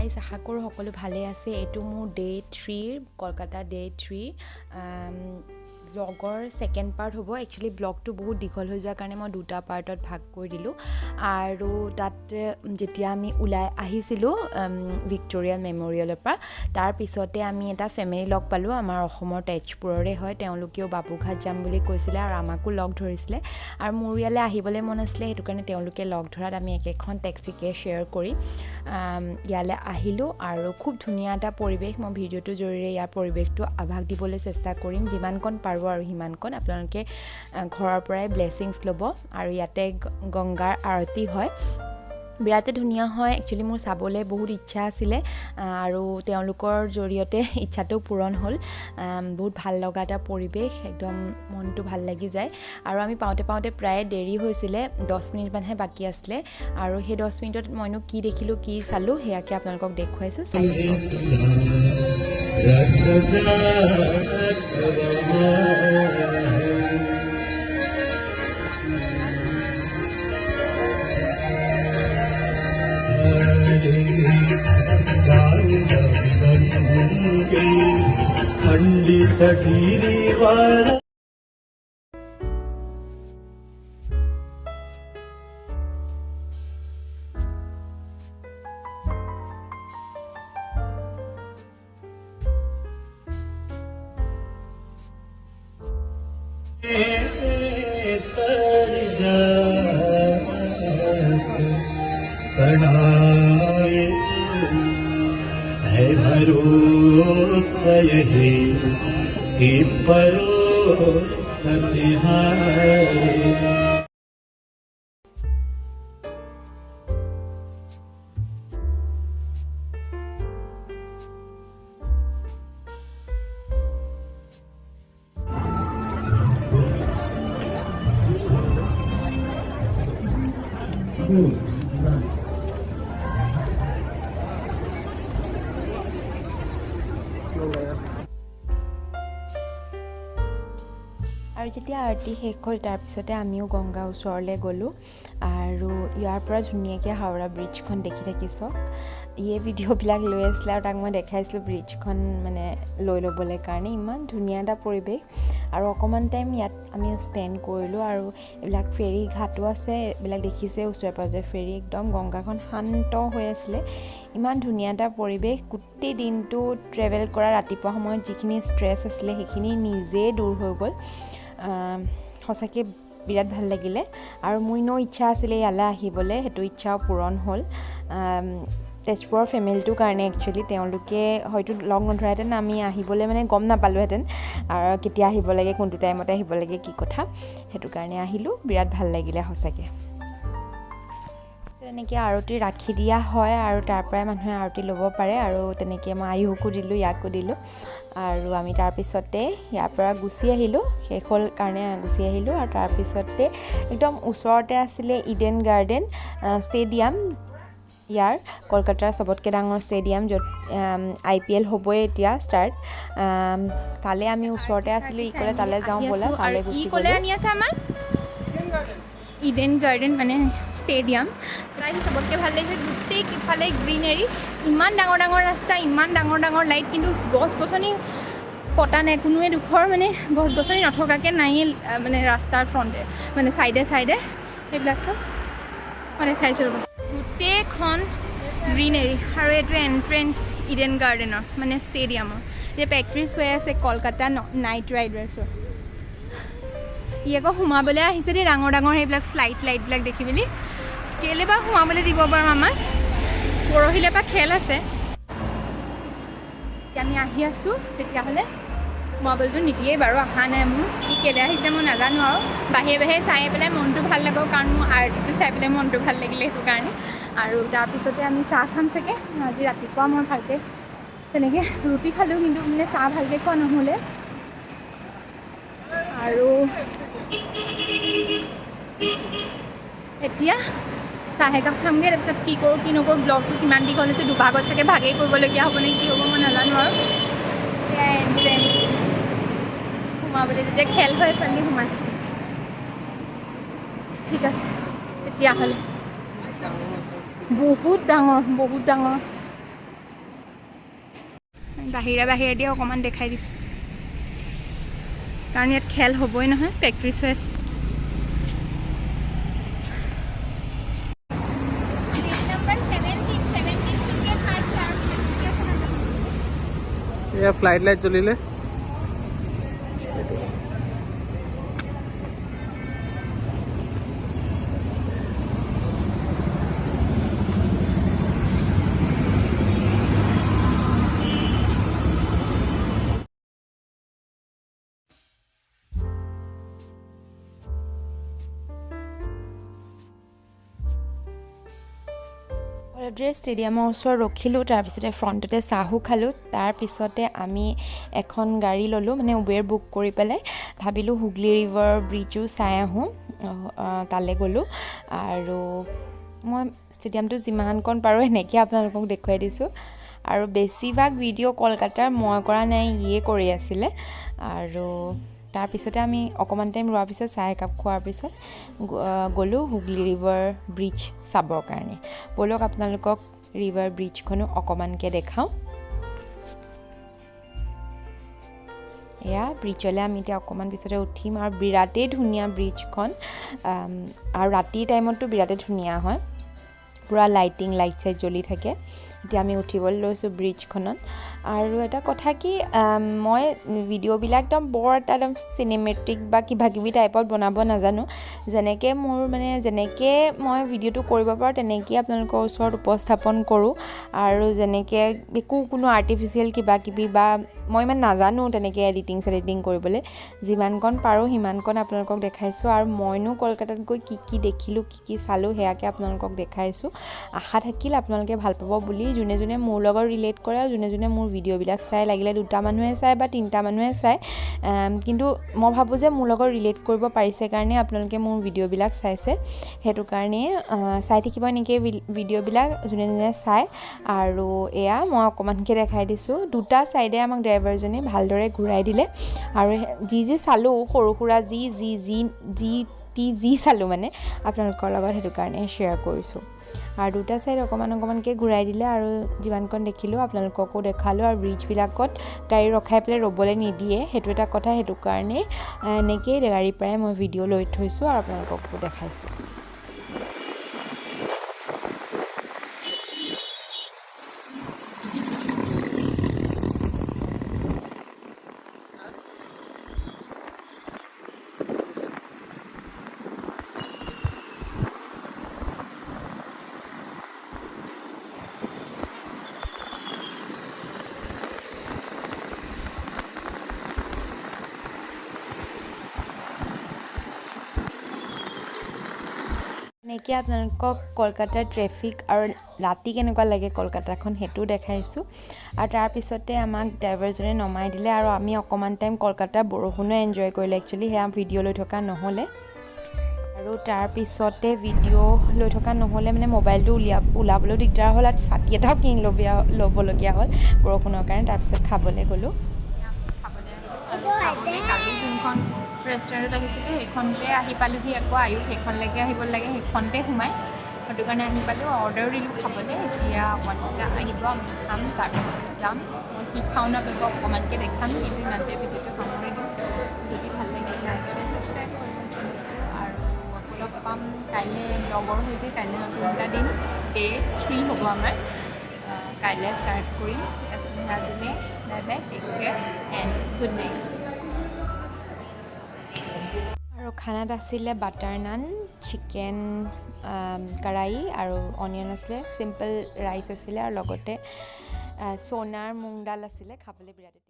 Guys আশা কৰোঁ সকলো ভালে আছে। এইটো মোৰ ডে 3 কলকাতা ডে 3 ব্লগৰ ছেকেণ্ড পাৰ্ট হ'ব। একচুৱেলি ব্লগটো বহুত দীঘল হৈ যোৱাৰ কাৰণে মই দুটা পাৰ্টত ভাগ কৰি দিলোঁ। আৰু তাত যেতিয়া আমি ওলাই আহিছিলোঁ ভিক্টৰিয়া মেমৰিয়েলৰ পৰা, তাৰপিছতে আমি এটা ফেমিলি লগ পালোঁ। আমাৰ অসমৰ তেজপুৰৰে হয়। তেওঁলোকেও বাবুঘাট যাম বুলি কৈছিলে আৰু আমাকো লগ ধৰিছিলে। আৰু মোৰ ইয়ালৈ আহিবলৈ মন আছিলে, সেইটো কাৰণে তেওঁলোকে লগ ধৰাত আমি একেখন টেক্সিকে শ্বেয়াৰ কৰি ইয়ালৈ আহিলোঁ। আৰু খুব ধুনীয়া এটা পৰিৱেশ। মই ভিডিঅ'টোৰ জৰিয়তে ইয়াৰ পৰিৱেশটো আভাস দিবলৈ চেষ্টা কৰিম, যিমানকণ পাৰোঁ আৰু সিমানকণ। আপোনালোকে ঘৰৰ পৰাই ব্লেছিংছ ল'ব। আৰু ইয়াতে গংগাৰ আৰতি হয়, বিৰাটেই ধুনীয়া হয়। একচুৱেলি মোৰ চাবলৈ বহুত ইচ্ছা আছিলে আৰু তেওঁলোকৰ জৰিয়তে ইচ্ছাটো পূৰণ হ'ল। বহুত ভাল লগা এটা পৰিৱেশ, একদম মনটো ভাল লাগি যায়। আৰু আমি পাওঁতে পাওঁতে প্ৰায় দেৰি হৈছিলে, 10 মিনিটমানহে বাকী আছিলে। আৰু সেই 10 মিনিটত মইনো কি দেখিলোঁ, কি চালোঁ, সেয়াকে আপোনালোকক দেখুৱাইছোঁ। চাই खंडित गिरिवार है भरोसा यही कि परोसा तिहारे। আৰু যেতিয়া আৰতি শেষ হ'ল, তাৰপিছতে আমিও গংগা ওচৰলৈ গ'লোঁ। আৰু ইয়াৰ পৰা ধুনীয়াকৈ হাওৰা ব্ৰিজখন দেখি থাকিছোঁ। ইয়ে ভিডিঅ'বিলাক লৈ আছিলে আৰু তাক মই দেখাইছিলোঁ ব্ৰিজখন মানে লৈ ল'বলৈ কাৰণে। ইমান ধুনীয়া এটা পৰিৱেশ। আৰু অকণমান টাইম ইয়াত আমি স্পেণ্ড কৰিলোঁ। আৰু এইবিলাক ফেৰী ঘাটো আছে, এইবিলাক দেখিছে ওচৰে পাঁজৰে ফেৰী। একদম গংগাখন শান্ত হৈ আছিলে। ইমান ধুনীয়া এটা পৰিৱেশ। গোটেই দিনটো ট্ৰেভেল কৰা, ৰাতিপুৱা সময়ত যিখিনি ষ্ট্ৰেছ আছিলে সেইখিনি নিজেই দূৰ হৈ গ'ল। সঁচাকৈ বিৰাট ভাল লাগিলে। আৰু মোৰ এনেও ইচ্ছা আছিলে ইয়ালৈ আহিবলৈ, সেইটো ইচ্ছাও পূৰণ হ'ল। তেজপুৰৰ ফেমিলিটোৰ কাৰণে একচুৱেলি তেওঁলোকে হয়তো লগ নধৰাহেঁতেন, আমি আহিবলৈ মানে গম নাপালোঁহেঁতেন আৰু কেতিয়া আহিব লাগে, কোনটো টাইমতে আহিব লাগে, কি কথা। সেইটো কাৰণে আহিলোঁ, বিৰাট ভাল লাগিলে সঁচাকৈ। তেনেকৈ আৰতি ৰাখি দিয়া হয় আৰু তাৰ পৰাই মানুহে আৰতি ল'ব পাৰে। আৰু তেনেকৈ মই আয়ুসকো দিলোঁ, ইয়াকো দিলোঁ। আৰু আমি তাৰপিছতে ইয়াৰ পৰা গুচি আহিলোঁ, শেষ হ'ল কাৰণে গুচি আহিলোঁ। আৰু তাৰপিছতে একদম ওচৰতে আছিলে ইডেন গাৰ্ডেন ষ্টেডিয়াম, ইয়াৰ কলকাতাৰ চবতকৈ ডাঙৰ ষ্টেডিয়াম, য'ত IPL হ'বই এতিয়া ষ্টাৰ্ট। তালৈ আমি ওচৰতে আছিলোঁ। ই ক'লে তালৈ যাওঁ ব'লা, তালৈ গুচি গ'লোঁ। ইডেন গাৰ্ডেন মানে ষ্টেডিয়াম, প্ৰায় চবতকৈ ভাল লাগিছে। গোটেই ইফালে গ্ৰীনেৰী, ইমান ডাঙৰ ডাঙৰ ৰাস্তা, ইমান ডাঙৰ ডাঙৰ লাইট, কিন্তু গছ গছনি কটা নাই। কোনোৱে দুখৰ মানে গছ গছনি নথকাকৈ নায়েই মানে ৰাস্তাৰ ফ্ৰণ্টে, মানে চাইডে চাইডে সেইবিলাক চব মানে দেখাইছোঁ। গোটেইখন গ্ৰীনেৰী। আৰু এইটো এণ্ট্ৰেঞ্চ ইডেন গাৰ্ডেনৰ মানে ষ্টেডিয়ামৰ। এতিয়া প্ৰেক্টিছ হৈ আছে কলকাতা নাইট ৰাইডাৰ্ছৰ। ই আকৌ সোমাবলৈ আহিছে দেই, ডাঙৰ ডাঙৰ সেইবিলাক ফ্লাইট লাইটবিলাক দেখি মেলি। কেলৈ বাৰু সোমাবলৈ দিব বাৰু আমাক? পৰহিলৈ পৰা খেল আছে। এতিয়া আমি আহি আছোঁ, তেতিয়াহ'লে সোমাবলৈতো নিদিয়েই বাৰু, অহা নাই মোৰ। কি কেলৈ আহিছে মই নাজানো। আৰু বাহিৰে বাহিৰে চাই পেলাই মনটো ভাল লাগক, কাৰণ মোৰ আৰতিটো চাই পেলাই মনটো ভাল লাগিলে, সেইটো কাৰণে। আৰু তাৰপিছতে আমি চাহ খাম চাগে। আজি ৰাতিপুৱা মই ভালকৈ তেনেকৈ ৰুটি খালোঁ, কিন্তু মানে চাহ ভালকৈ খোৱা নহ'লে। আৰু এতিয়া চাহ একাপ খামগৈ, তাৰপিছত কি কৰোঁ কি নকৰোঁ। ব্লগটো কিমান দীঘল হৈছে, দুভাগত চাগে ভাগেই কৰিবলগীয়া হ'ব নে কি হ'ব মই নাজানো। আৰু এয়া এণ্ট্ৰেঞ্চ সোমাবলৈ, যেতিয়া খেল হয় পালি সোমাই। ঠিক আছে তেতিয়াহ'লে। বহুত ডাঙৰ, বহুত ডাঙৰ। বাহিৰে দিয়ে অকণমান দেখাই দিছোঁ কাৰণ ইয়াত খেল হ'বই নহয় প্ৰেক্টিছ হৈ আছে এয়া ফ্লাইট লাইট জ্বলিলে ষ্টেডিয়ামৰ ওচৰত ৰখিলোঁ তাৰপিছতে ফ্ৰণ্টতে চাহো খালোঁ তাৰপিছতে আমি এখন গাড়ী ল'লোঁ মানে উবেৰ বুক কৰি পেলাই ভাবিলোঁ হুগলী ৰিভাৰ ব্ৰিজো চাই আহোঁ তালৈ গ'লোঁ আৰু মই ষ্টেডিয়ামটো যিমানকণ পাৰোঁ সেনেকৈ আপোনালোকক দেখুৱাই দিছোঁ আৰু বেছিভাগ ভিডিঅ' কলকাতাৰ মই কৰা নাই ইয়ে কৰি আছিলে আৰু তাৰপিছতে আমি অকণমান টাইম ৰোৱাৰ পিছত চাহ একাপ খোৱাৰ পিছত গ'লোঁ হুগলী ৰিভাৰ ব্ৰিজ চাবৰ কাৰণে ব'লক আপোনালোকক ৰিভাৰ ব্ৰিজখনো অকণমানকৈ দেখাওঁ এয়া ব্ৰিজলৈ আমি এতিয়া অকণমান পিছতে উঠিম আৰু বিৰাটেই ধুনীয়া ব্ৰিজখন আৰু ৰাতিৰ টাইমততো বিৰাটেই ধুনীয়া হয় পূৰা লাইট চাইট জ্বলি থাকে এতিয়া আমি উঠিবলৈ লৈছোঁ ব্ৰিজখনত আৰু এটা কথা কি মই ভিডিঅ'বিলাক একদম বৰ এটা একদম চিনেমেটিক বা কিবাকিবি টাইপত বনাব নাজানো যেনেকৈ মই ভিডিঅ'টো কৰিব পাৰোঁ তেনেকৈ আপোনালোকৰ ওচৰত উপস্থাপন কৰোঁ আৰু যেনেকৈ কোনো আৰ্টিফিচিয়েল কিবাকিবি বা মই ইমান নাজানো তেনেকৈ এডিটিং কৰিবলৈ যিমানকণ পাৰোঁ সিমানকণ আপোনালোকক দেখাইছোঁ আৰু মইনো কলকাতাত গৈ কি দেখিলোঁ কি চালোঁ সেয়াকৈ আপোনালোকক দেখাইছোঁ আশা থাকিল আপোনালোকে ভাল পাব বুলি যোনে মোৰ লগত ৰিলেট কৰে আৰু যোনে মোৰ ভিডিঅ'বিলাক চাই লাগিলে 2টা মানুহে চায় বা 3টা মানুহে চায় কিন্তু মই ভাবোঁ যে মোৰ লগত ৰিলেট কৰিব পাৰিছে কাৰণে আপোনালোকে মোৰ ভিডিঅ'বিলাক চাইছে সেইটো কাৰণে চাই থাকিব এনেকৈ ভিডিঅ'বিলাক যোনে চায় আৰু এয়া মই অকণমানকৈ দেখাই দিছোঁ 2টা ছাইডে আমাক ড্ৰাইভাৰজনে ভালদৰে ঘূৰাই দিলে আৰু যি চালোঁ সৰু সুৰা যি চালোঁ মানে আপোনালোকৰ লগত সেইটো কাৰণে শ্বেয়াৰ কৰিছোঁ আৰু 2টা ছাইড অকণমানকৈ ঘূৰাই দিলে আৰু যিমানকণ দেখিলোঁ আপোনালোককো দেখালোঁ আৰু ব্ৰিজবিলাকত গাড়ী ৰখাই পেলাই ৰ'বলৈ নিদিয়ে সেইটো এটা কথা সেইটো কাৰণে এনেকৈয়ে গাড়ীৰ পৰাই মই ভিডিঅ' লৈ থৈছোঁ আৰু আপোনালোককো দেখাইছোঁ এনেকৈ আপোনালোকক কলকাতাৰ ট্ৰেফিক আৰু ৰাতি কেনেকুৱা লাগে কলকাতাখন সেইটোও দেখাইছোঁ আৰু তাৰপিছতে আমাক ড্ৰাইভাৰজনে নমাই দিলে আৰু আমি অকণমান টাইম কলকাতাৰ বৰষুণো এনজয় কৰিলোঁ একচুৱেলি সেয়া ভিডিঅ' লৈ থকা নহ'লে আৰু তাৰপিছতে ভিডিঅ' লৈ থকা নহ'লে মানে মোবাইলটো ওলাবলৈও দিগদাৰ হ'ল আৰু ছাতি এটাও কিনি ল'বলগীয়া হ'ল বৰষুণৰ কাৰণে তাৰপিছত খাবলৈ গ'লোঁ কালি যোনখন ৰেষ্টুৰেণ্টত আহিছিলোঁ সেইখনতে আহি পালোঁহি আকৌ আয়ুষ সেইখনলৈকে আহিব লাগে সেইখনতে সোমাই সেইটো কাৰণে আহি পালোঁ অৰ্ডাৰো দিলোঁ খাবলৈ এতিয়া অকণমান আহিব আমি খাম তাৰপিছত যাম মই কি খাওঁ ন আপোনালোকক অকণমানকৈ দেখাম কিন্তু ইমানতে ভিডিঅ'টো সামৰিলোঁ যদি ভাল লাগিলে লাইক শ্বেয়াৰ ছাবস্ক্ৰাইব কৰিব আৰু লগ পাম কাইলৈ লগৰ সৈতে কাইলৈ নতুন এটা দিন ডে 3 হ'ব আমাৰ কাইলৈ ষ্টাৰ্ট কৰিম তাৰপিছত আজিলৈ bye bye take care and good night আৰু খানাত আছিলে বাটাৰ নান চিকেন কাৰাই আৰু অনিয়ন আছিলে চিম্পল ৰাইচ আছিলে আৰু লগতে সোণাৰ মুং দাল আছিলে খাবলৈ বিৰাট